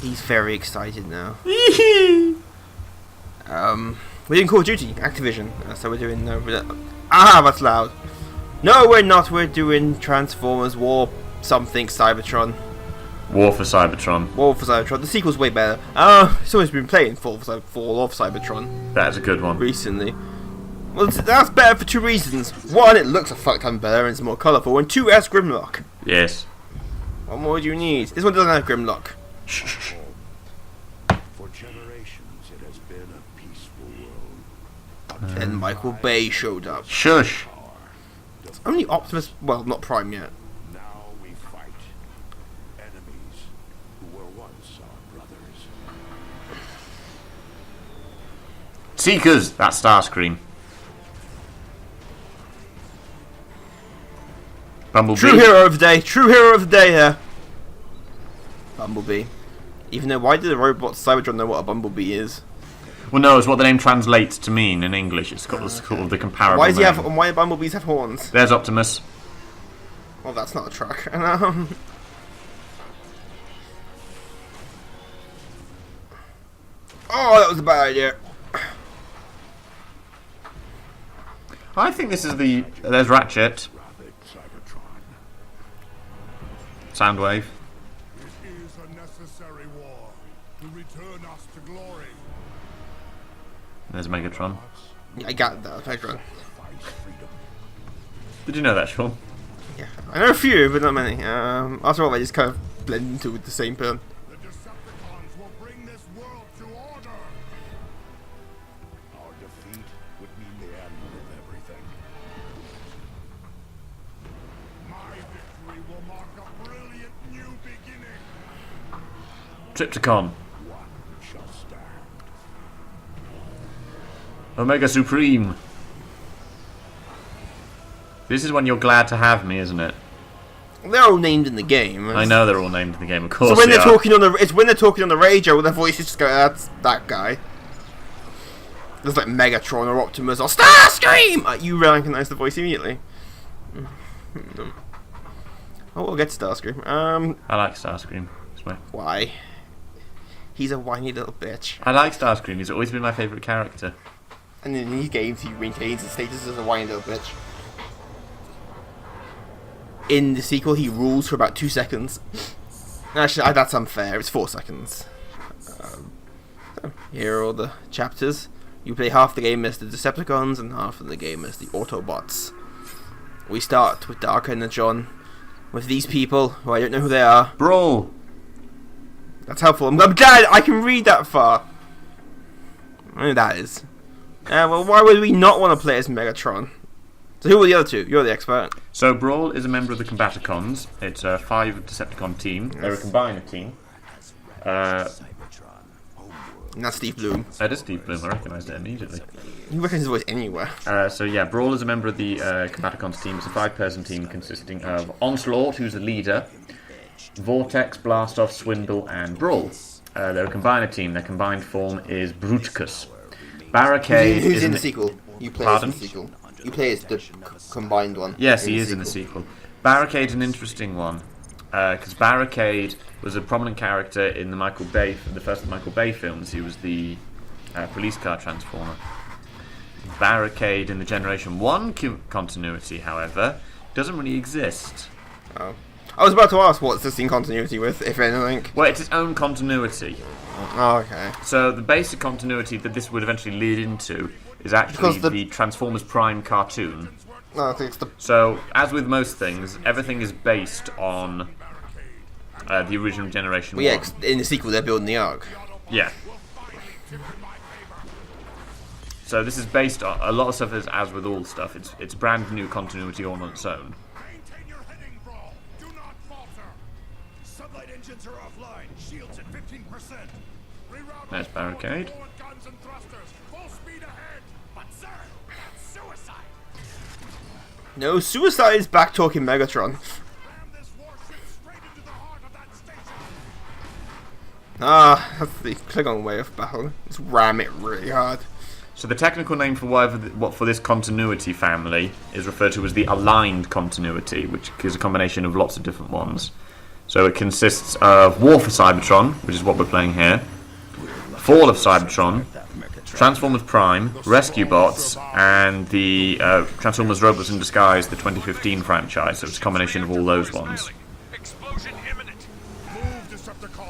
He's very excited now. We're doing Call of Duty, Activision. So we're doing... that's loud. No, we're not. We're doing Transformers War something Cybertron. War for Cybertron. War for Cybertron. The sequel's way better. Someone's been playing Fall of Cybertron. That is a good one. Recently. Well, that's better for two reasons. One, it looks a fuck ton better and it's more colourful. And two, it has Grimlock. Yes. What more do you need? This one doesn't have Grimlock. For generations, it has been a peaceful world. Then Michael Bay showed up. Shush. Only Optimus, well, not Prime yet. Now we fight enemies who were once our brothers. Seekers. That's Starscream. Bumblebee. True hero of the day. True hero of the day here. Bumblebee. Even though, why did the robot Cybertron know what a bumblebee is? Well, no, it's what the name translates to mean in English. It's called the comparable. Why name. Why do bumblebees have horns? There's Optimus. Well, that's not a truck. Oh, that was a bad idea. I think this is the. There's Ratchet. Soundwave. It is a necessary war to return us to glory. There's Megatron. Yeah, I got that. Cybertron. Did you know that, Sean? Yeah, I know a few, but not many. After all, they just kind of blend into with the same person. The Decepticons will bring this world to order. Our defeat would mean the end of everything. My victory will mark a brilliant new beginning. Triptychon. One shall stand. Omega Supreme. This is when you're glad to have me, isn't it? They're all named in the game. I know they're all named in the game, of course. So when they're are. talking on it's when they're talking on the radio, their voices just go, "That's that guy." There's like Megatron or Optimus or Starscream. You recognize the voice immediately. Oh, we'll get to Starscream. I like Starscream. Why? He's a whiny little bitch. I like Starscream. He's always been my favourite character. And in these games, he maintains his status as a whiny little bitch. In the sequel, he rules for about 2 seconds. Actually, that's unfair. It's 4 seconds. So here are all the chapters. You play half the game as the Decepticons and half of the game as the Autobots. We start with Dark Energon, with these people, who I don't know who they are. Brawl! That's helpful. I'm glad I can read that far. I know that is. Well, why would we not want to play as Megatron? So who are the other two? You're the expert. So Brawl is a member of the Combaticons. It's a 5 Decepticon team. They're a combiner team. And that's Steve Bloom. That is Steve Bloom. I recognised it immediately. You reckon his voice anywhere. So yeah, Brawl is a member of the Combaticons team. It's a 5-person team consisting of Onslaught, who's the leader, Vortex, Blastoff, Swindle, and Brawl. They're a combiner team. Their combined form is Bruticus. Barricade Who's is in the sequel? You play Pardon? as the sequel. You play as the combined one. Yes, he is in the sequel. Barricade's an interesting one, because Barricade was a prominent character in the first Michael Bay films. He was the police car transformer. Barricade in the Generation 1 continuity, however, doesn't really exist. Oh. I was about to ask what's this in continuity with, if anything. Well, it's its own continuity. Oh, okay. So the basic continuity that this would eventually lead into is actually the Transformers Prime cartoon. No, I think it's the... So, as with most things, everything is based on the original Generation 1. Yeah, in the sequel they're building the Ark. Yeah. So this is based on a lot of stuff. As with all stuff, it's brand new continuity all on its own. Maintain your heading, Brawl. Do not falter. Sublight engines are offline. Shields at 15%. Reroute There's Barricade. forward guns and thrusters. Full speed ahead. But sir, that's suicide. No, Suicide is back talking Megatron. Ram this warship straight into the heart of that station. Ah, that's the Klingon way of battle. Just ram it really hard. So the technical name for what for this continuity family is referred to as the aligned continuity, which is a combination of lots of different ones. So it consists of War for Cybertron, which is what we're playing here, Fall of Cybertron, Transformers Prime, Rescue Bots, and the Transformers Robots in Disguise, the 2015 franchise. So it's a combination of all those ones.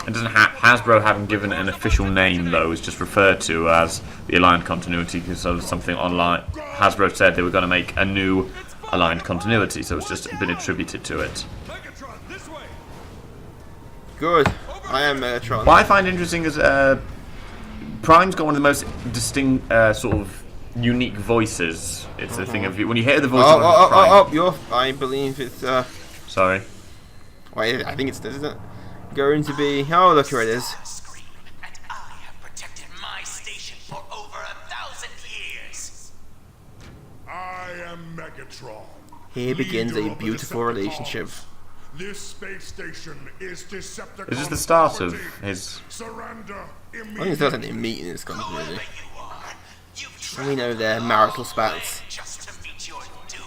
It doesn't Hasbro haven't given it an official name though. It's just referred to as the Aligned Continuity because of something online. Hasbro said they were going to make a new Aligned Continuity, so it's just been attributed to it. Good. I am Megatron. What I find interesting is Prime's got one of the most distinct, sort of unique voices. It's the thing of when you hear the voice of Prime. I believe it's. Sorry. Wait, I think it's this, isn't it? Going to be. Oh, look where it is. And I have protected my station for over 1,000 years. I am Megatron. Here begins a beautiful relationship. This space station is Decepticon. Is this the start of his? Surrender I think immediately. it's not a meeting in this continuity. Whoever you are, you've We know their marital spats. just to meet your doom.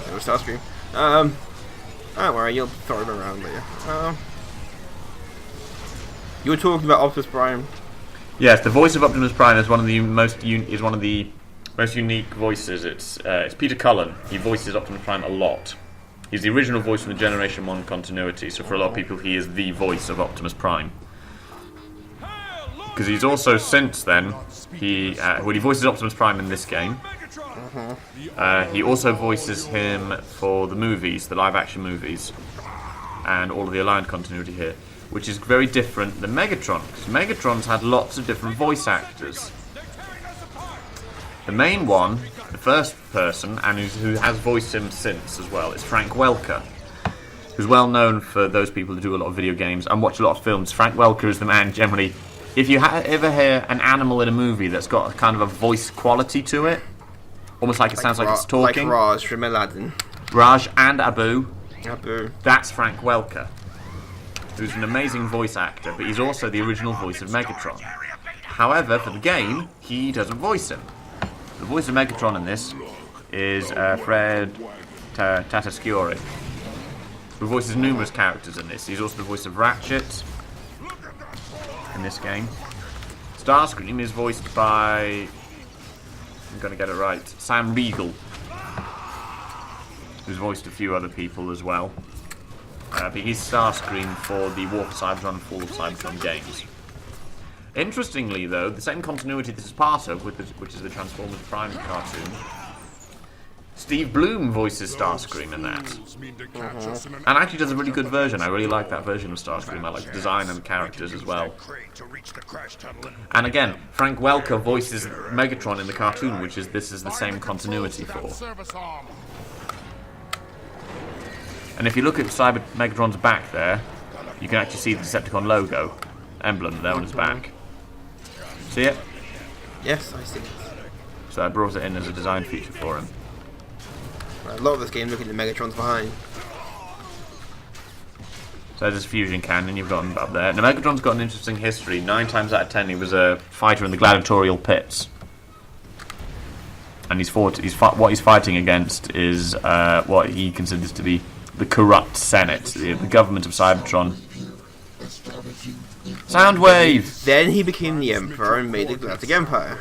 There was Starscream. Don't worry, you'll throw them around later. You were talking about Optimus Prime. Yes, the voice of Optimus Prime is one of the most unique voices. It's Peter Cullen. He voices Optimus Prime a lot. He's the original voice from the Generation 1 continuity, so for a lot of people he is the voice of Optimus Prime. Because he's also, since then, he voices Optimus Prime in this game. He also voices him for the movies, the live-action movies, and all of the Aligned continuity here, which is very different than Megatron, because Megatron's had lots of different voice actors. The main one, the first person, and who has voiced him since as well, is Frank Welker, who's well known for those people who do a lot of video games and watch a lot of films. Frank Welker is the man generally. If you ever hear an animal in a movie that's got a kind of a voice quality to it, almost like it sounds like it's talking. Like Raj from Aladdin. Raj and Abu. Abu. That's Frank Welker, who's an amazing voice actor, but he's also the original voice of Megatron. However, for the game, he doesn't voice him. The voice of Megatron in this is Fred Tatasciore, who voices numerous characters in this. He's also the voice of Ratchet in this game. Starscream is voiced by, I'm going to get it right, Sam Riegel, who's voiced a few other people as well. But he's Starscream for the War for Cybertron and Fall of Cybertron games. Interestingly, though, the same continuity this is part of, which is the Transformers Prime cartoon, Steve Bloom voices Starscream in that. And actually does a really good version. I really like that version of Starscream. I like the design and the characters as well. And again, Frank Welker voices Megatron in the cartoon, which is this is the same continuity for. And if you look at Megatron's back there, you can actually see the Decepticon logo emblem there on his back. See it? Yes, I see it. So I brought it in as a design feature for him. A lot of this game looking at Megatron's behind. So there's a fusion cannon you've got him up there. Now Megatron's got an interesting history. 9 times out of 10 he was a fighter in the gladiatorial pits. And what he's fighting against is what he considers to be the corrupt Senate, the government of Cybertron. Soundwave! Then he became the Emperor and made the Galactic Empire.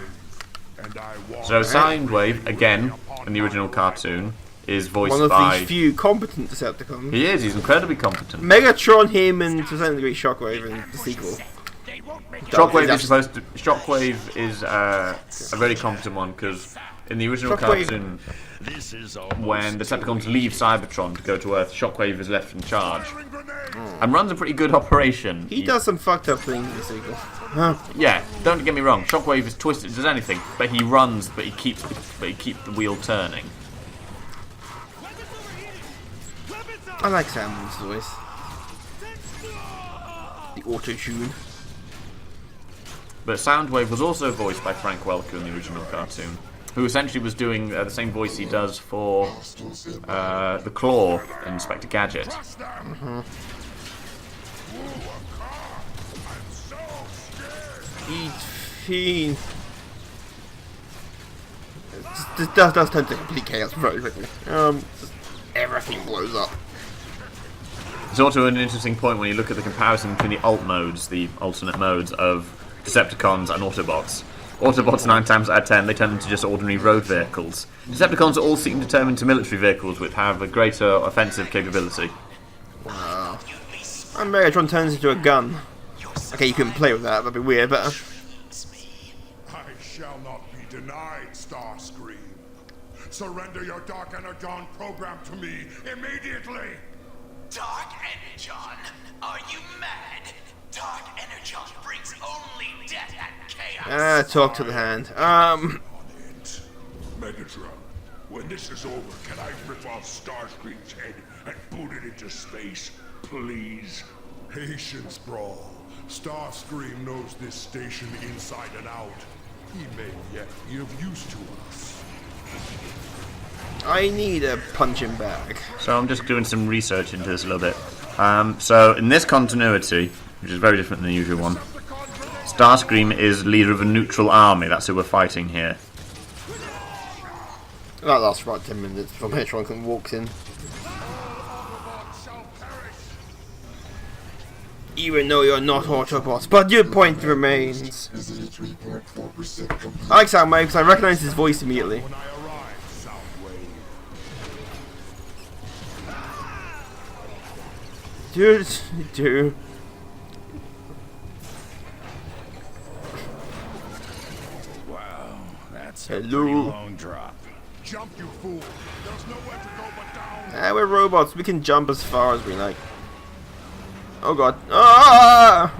So Soundwave, again, in the original cartoon, is voiced One of by... these few competent Decepticons. He is, he's incredibly competent. Megatron, him, and to a certain degree Shockwave in the sequel. Shockwave is a very competent one, because in the original cartoon, when the Decepticons leave Cybertron to go to Earth, Shockwave is left in charge. And runs a pretty good operation. He does some fucked up things in the sequel. Yeah, don't get me wrong, Shockwave is twisted, does anything, but he runs, but he keeps the wheel turning. I like Sam's voice. The auto-tune. But Soundwave was also voiced by Frank Welker in the original cartoon, who essentially was doing the same voice he does for the Claw in Inspector Gadget. He does turn to complete chaos very quickly. everything blows up. It's also an interesting point when you look at the comparison between the alt modes, the alternate modes of Decepticons and Autobots. Autobots 9 times out of 10, they turn into just ordinary road vehicles. Decepticons all seem to turn into military vehicles which have a greater offensive capability. Wow. And Megatron turns into a gun. Okay, you couldn't play with that, that'd be weird, but... I shall not be denied, Starscream. Surrender your Dark Energon program to me immediately! Dark Energon? Are you mad? Dark Energon brings only death and chaos. Talk to the hand. On it. Megatron, when this is over, can I rip off Starscream's head and boot it into space, please? Patience, Brawl. Starscream knows this station inside and out. He may yet be of use to us. I need a punching bag. So I'm just doing some research into this a little bit. So in this continuity, which is very different than the usual one, Starscream is leader of a neutral army. That's who we're fighting here. That lasts for about 10 minutes before Megatron walks in. Even though you're not Autobots, but your point remains. I like Soundwave because I recognize his voice immediately. When I arrive, Soundwave. Dude. Wow, that's Hello. a pretty long drop. Jump, you fool! There's nowhere to go but down. We're robots. We can jump as far as we like. Oh god. Ah!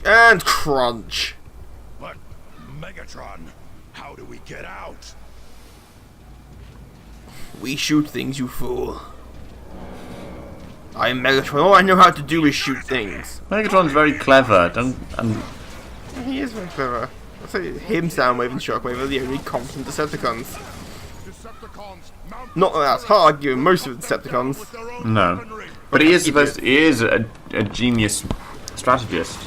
And crunch. But Megatron, how do we get out? We shoot things, you fool. I am Megatron. All I know how to do is shoot things. Megatron's very clever. He is very clever. I'd say him, Soundwave, and Shockwave are the only competent Decepticons. Decepticons, mount Not that that's hard, given most of the Decepticons. with their own No. weaponry. But he is a genius strategist.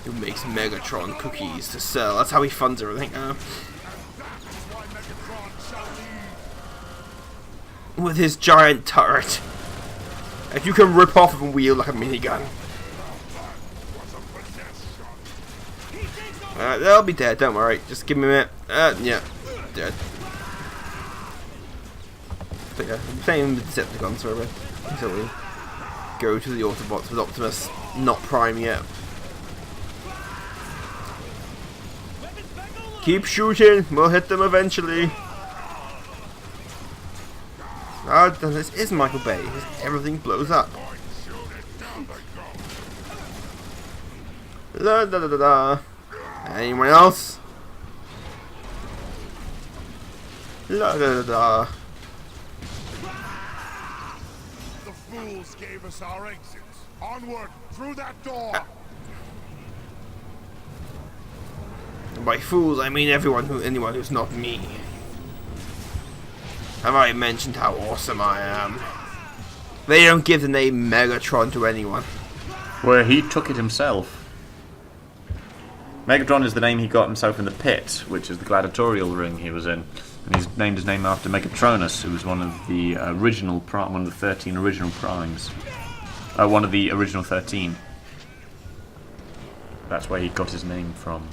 Who makes Megatron cookies to sell? That's how he funds everything. Why Megatron shall lead. With his giant turret. If you can rip off and wield like a minigun. They'll be dead, don't worry. Just give me a minute. Yeah. Dead. But yeah, I'm playing with Decepticons forever. Until we go to the Autobots with Optimus not Prime yet. Keep shooting, we'll hit them eventually. This is Michael Bay. Everything blows up. La da da da da. Anyone else? La da da da. The fools gave us our exits. Onward, through that door. And by fools, I mean anyone who's not me. Have I mentioned how awesome I am? They don't give the name Megatron to anyone. Where he took it himself. Megatron is the name he got himself in the pit, which is the gladiatorial ring he was in. And he's named his name after Megatronus, who was one of the one of the 13 original primes. One of the original 13. That's where he got his name from.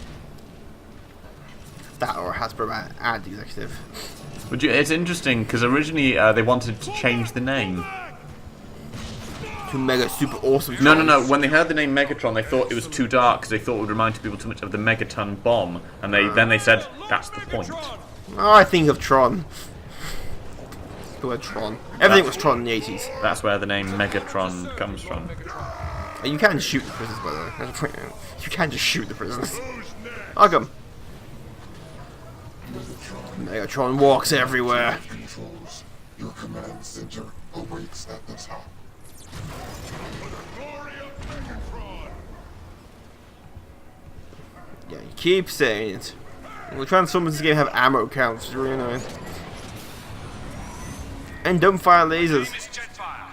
That or Hasbro ad executive. It's interesting because originally they wanted to change the name. To Mega Super Awesome. No. When they heard the name Megatron, they thought it was too dark because they thought it would remind people too much of the Megaton bomb, and then they said that's the point. Oh, I think of Tron. The word Tron. Everything was Tron in the 80s. That's where the name Megatron comes from. And you can just shoot the prisoners, by the way. You can just shoot the prisoners. Welcome. Megatron walks everywhere. Controls. Your command center awaits at the top. Glory of Megatron. Yeah, you keep saying it. The Transformers in this game have ammo counts, which is really annoying. And don't fire lasers. Miss Jetfire,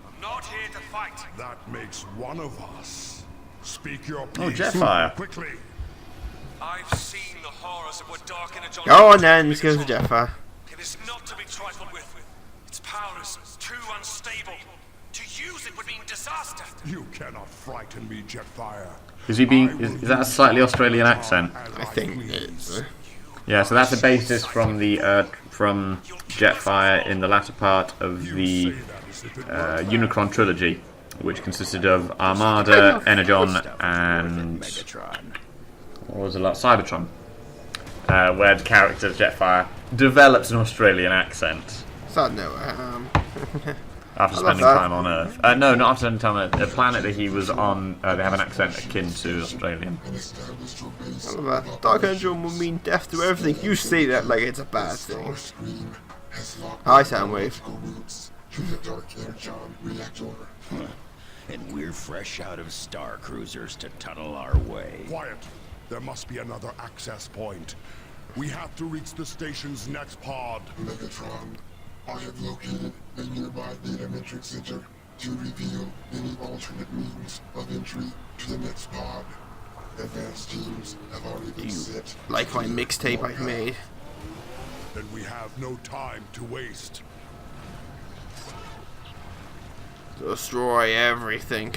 I'm not here to fight. That makes one of us. Speak your Oh, piece. Jetfire. Quickly. I've seen the horrors of what Dark Energon. Go on then, let's go to Jetfire. It is not to be trifled with. Its power is too unstable. To use it would mean disaster. You cannot frighten me, Jetfire. Is he being? Is that a slightly Australian accent? I think it's... Yeah. So that's the basis from the from Jetfire in the latter part of the Unicron trilogy, which consisted of Armada, Energon, and what was it like? Cybertron, where the character Jetfire develops an Australian accent Sad note. after spending time on Earth. No, not after spending time on Earth. The planet that he was on, they have an accent akin to Australian. and established your base. I love that. Dark Angel will mean death to everything. You say that like it's a bad thing. Starscream has locked Hi, Soundwave. biological roots to the Dark Energon reactor. And we're fresh out of Star Cruisers to tunnel our way. Quiet. There must be another access point. We have to reach the station's next pod. Megatron, I have located a nearby data matrix center to reveal any alternate means of entry to the next pod. Advanced teams have already been set. Like my mixtape I made. Then we have no time to waste. Destroy everything.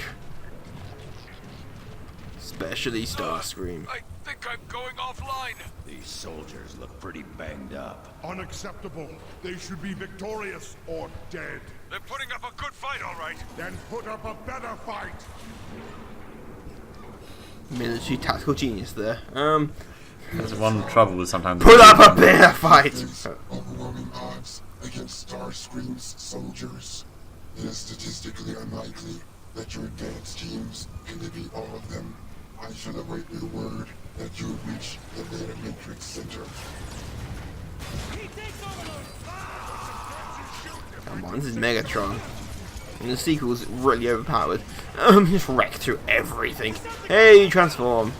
Especially Starscream. I think I'm going offline. These soldiers look pretty banged up. Unacceptable. They should be victorious or dead. They're putting up a good fight, all right. Then put up a better fight. Military tactical genius there. There's one trouble with sometimes. Put up a better fight! Overwhelming odds against Starscream's soldiers. It is statistically unlikely that your advanced teams can defeat all of them. I shall await your word that you reach the data matrix center. Come on, this is Megatron. And the sequel's really overpowered. Just wreck through everything. Hey, transform!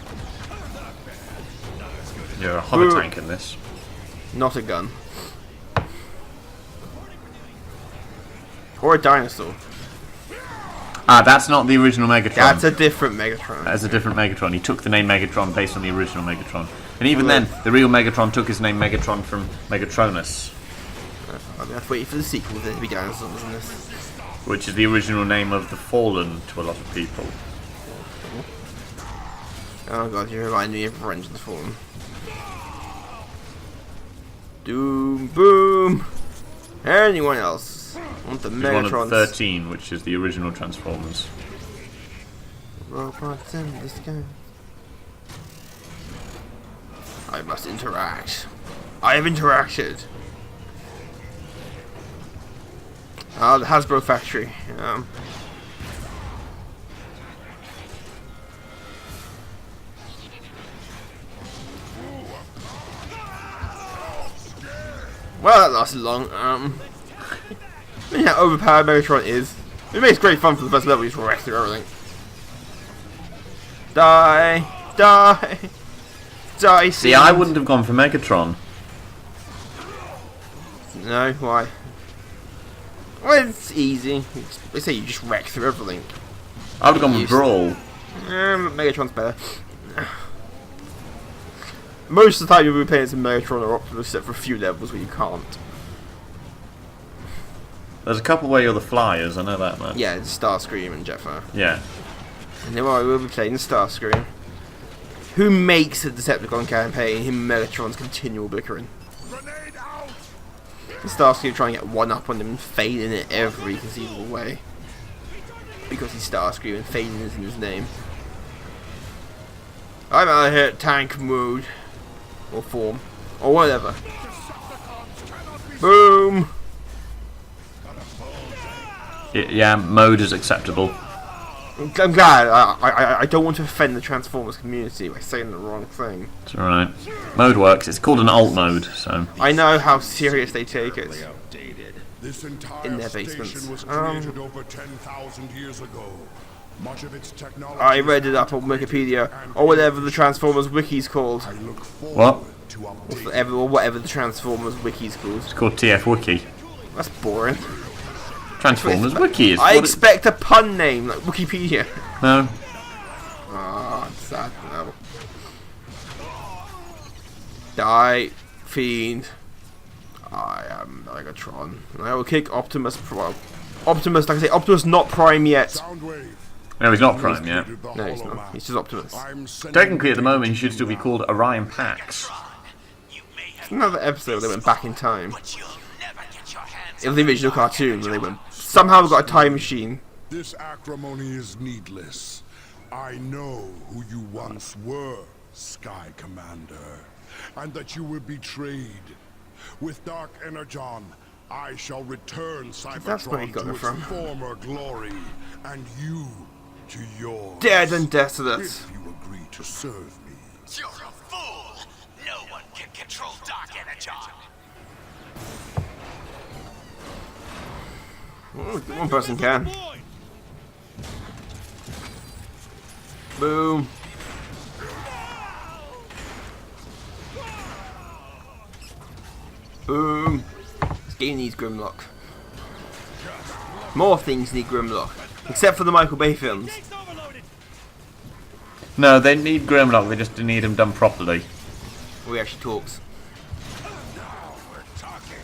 You're a hover tank in this. Not a gun. Or a dinosaur. Ah, that's not the original Megatron. That's a different Megatron. That's a different Megatron. He took the name Megatron based on the original Megatron. And even then, the real Megatron took his name Megatron from Megatronus, I'm gonna have to wait for the sequel to be dinosaurs in this. which is the original name of the Fallen to a lot of people. Oh god, you remind me of Revenge of the Fallen. Doom, boom! Anyone else? I want the He's one of Megatrons. 13, which is the original Transformers. Robots in the sky. I must interact. I have interacted. Ah, the Hasbro factory. Well, that lasted long. Yeah, overpowered Megatron is. It makes great fun for the first level. You just wreck through everything. Die, die, die. See, I wouldn't have gone for Megatron. No, why? Well, it's easy. They say you just wreck through everything. I would have gone with Brawl. Megatron's better. Most of the time you'll be playing some Megatron or Optimus, except for a few levels where you can't. There's a couple where you're the flyers, I know that much. Yeah, it's Starscream and Jetfire. Yeah. And then I will be playing Starscream. Who makes a Decepticon campaign? Him and Megatron's continual bickering. Grenade out! And Starscream trying to get one up on him and failing it every conceivable way. Because he's Starscream and failing is in his name. I'm out of here at tank mode. Or form. Or whatever. Boom! Yeah, mode is acceptable. I'm glad. I don't want to offend the Transformers community by saying the wrong thing. It's alright. Mode works. It's called an alt mode, so. I know how serious they take it. Outdated. This entire In their station basements. was created over 10,000 years ago. Much of its technology. I read it up on Wikipedia, or whatever the Transformers wiki's called. I look forward What? to update. Whatever the Transformers wiki's called. It's called TF Wiki. That's boring. Transformers Wiki is I what expect a pun name, like Wikipedia. No. Ah, sad. No. Die, Fiend. I am Megatron. And I will kick Optimus. Well, Optimus, like I say, Optimus not Prime yet. Soundwave. No, he's not Prime yet. No, he's not. He's just Optimus. Technically, at the moment, he should still be called Orion Pax. Another episode they went back in time. But you'll never get your hands It was the original cartoon when they went. Somehow got a time machine. This acrimony is needless. I know who you once were, Sky Commander, and that you were betrayed. With Dark Energon, I shall return That's where he Cybertron got to it its from. former glory, and you to yours. Dead and desolate. If you agree to serve me. You're a fool! No one can control Dark Energon! One person can. Boom. Boom. This game needs Grimlock. More things need Grimlock. Except for the Michael Bay films. No, they need Grimlock, they just need him done properly. Where he actually talks. Now we're talking.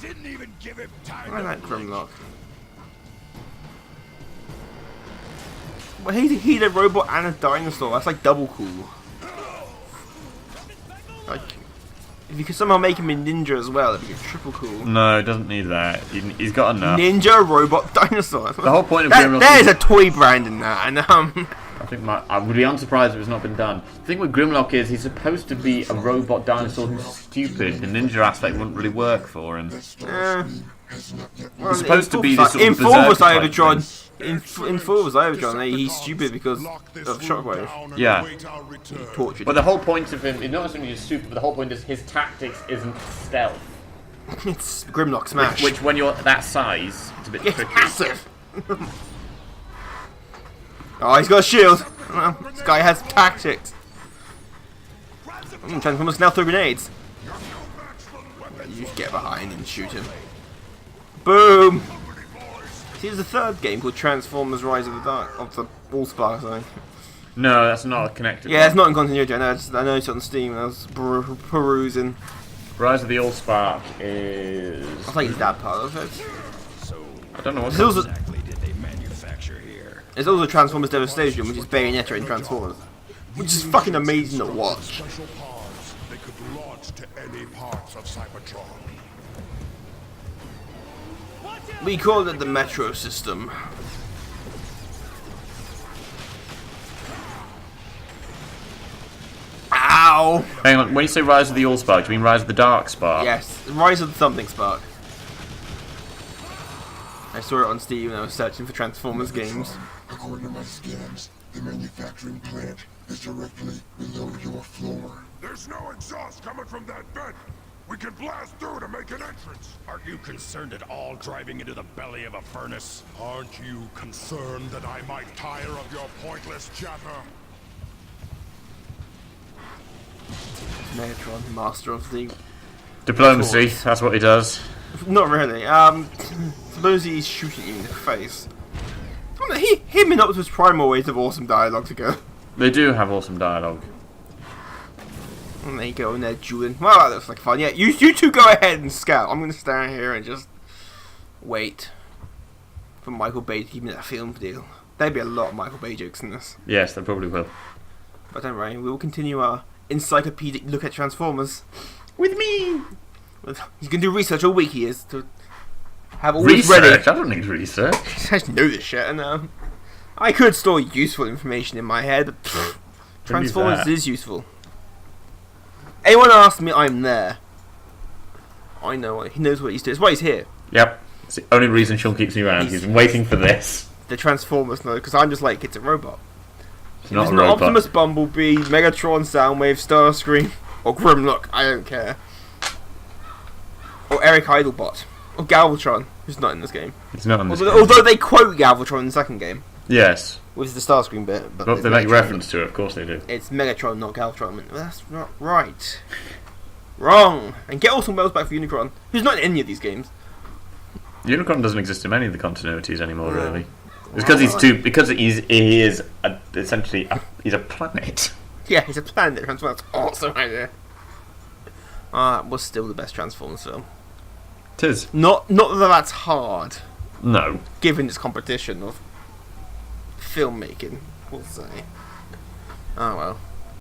Didn't even give him time I to like blink. Grimlock. Well, he's a robot and a dinosaur. That's like double cool. Like, if you could somehow make him a ninja as well, it'd be triple cool. No, it doesn't need that. He's got enough. Ninja robot dinosaur. The whole point of Grimlock There's a toy brand in that, and I think I would be unsurprised if it's not been done. The thing with Grimlock is he's supposed to be a robot dinosaur who's stupid. The ninja aspect wouldn't really work for him. well, He's supposed to be full this sort of in full was berserker type Cybertron. In full was Cybertron. He's stupid because of Shockwave. Yeah. Tortured. But the whole point of him, not necessarily he's stupid, but the whole point is his tactics isn't stealth. It's Grimlock Smash. Which, when you're that size, it's a bit It's tricky. passive. Oh, he's got a shield. Well, this guy has tactics. Transformers now throw grenades. You just get behind and shoot him. Boom! See, there's a third game called Transformers: Rise of the Dark of the Allspark zone. No, that's not connected. Yeah, it's not in continuity. I know it's on Steam. I was perusing. Rise of the Allspark is. I think it's that part of it. I don't know what. There's also, Exactly did they manufacture here? there's also Transformers Devastation, which is Bayonetta in Transformers, which is fucking amazing to watch. Special pods they could launch to any parts of Cybertron. We call it the Metro System. Ow! Hang on, when you say Rise of the Allspark, do you mean Rise of the Dark Spark? Yes, Rise of the Something Spark. I saw it on Steam when I was searching for Transformers games. According to my scans, the manufacturing plant is directly below your floor. There's no exhaust coming from that vent. We can blast through to make an entrance. Are you concerned at all driving into the belly of a furnace? Aren't you concerned that I might tire of your pointless chatter? Megatron, master of the... Diplomacy, that's what he does. Not really. Suppose he's shooting you in the face. Well, him and Optimus Prime always have awesome dialogue together. They do have awesome dialogue. And there you go, and they're dueling. Well, that looks like fun. Yeah, you two go ahead and scout. I'm going to stand here and just wait for Michael Bay to give me that film deal. There'd be a lot of Michael Bay jokes in this. Yes, they probably will. But don't worry, we will continue our encyclopedic look at Transformers. With me! He's going to do research all week, he is, to have all this Research? ready. I don't need research. I just know this shit, and I could store useful information in my head, but Transformers that. is useful. Anyone asks me, I'm there. I know what he knows what he's doing. It's why he's here. Yep. It's the only reason Sean keeps me around. He's been waiting for this. The Transformers know, because I'm just like, it's a robot. It's not It's a not robot. Optimus, Bumblebee, Megatron, Soundwave, Starscream, or Grimlock. I don't care. Or Eric Idlebot, or Galvatron, who's not in this game. He's not on this. Although they quote Galvatron in the second game, Yes. which is the Starscream bit. But But it's they make Megatron. reference to it, of course they do. It's Megatron, not Galvatron. I mean, that's not right. Wrong. And get Orson Welles back for Unicron, who's not in any of these games. Unicron doesn't exist in any of the continuities anymore, really. It's because he's too. Because he is essentially he's a planet. Yeah, he's a planet. That's awesome idea. Was still the best Transformers film. Tis. Not that that's hard, No. given its competition of filmmaking, we'll say. Oh well.